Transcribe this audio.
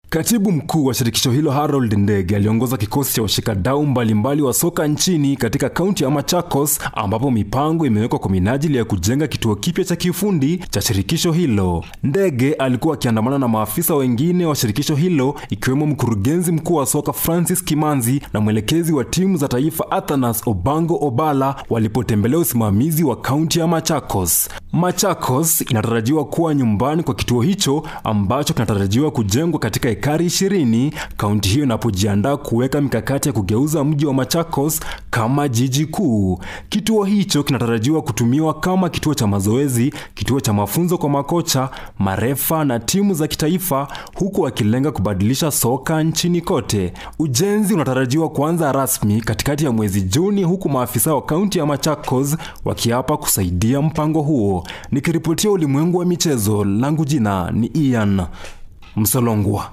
Katibu mkuu wa shirikisho hilo Harold Ndege aliongoza kikosi cha washikadau mbalimbali wa soka nchini katika kaunti ya Machakos, ambapo mipango imewekwa kwa minajili ya kujenga kituo kipya cha kiufundi cha shirikisho hilo. Ndege alikuwa akiandamana na maafisa wengine wa shirikisho hilo, ikiwemo mkurugenzi mkuu wa soka Francis Kimanzi na mwelekezi wa timu za taifa Athanas Obango Obala walipotembelea usimamizi wa kaunti ya Machakos. Machakos inatarajiwa kuwa nyumbani kwa kituo hicho ambacho kinatarajiwa kujengwa katika ekari 20, kaunti hiyo inapojiandaa kuweka mikakati ya kugeuza mji wa Machakos kama jiji kuu. Kituo hicho kinatarajiwa kutumiwa kama kituo cha mazoezi, kituo cha mafunzo kwa makocha, marefa na timu za kitaifa, huku wakilenga kubadilisha soka nchini kote. Ujenzi unatarajiwa kuanza rasmi katikati ya mwezi Juni, huku maafisa wa kaunti ya Machakos wakiapa kusaidia mpango huo. Nikiripotia ulimwengu wa michezo, langu jina ni Ian Msolongwa.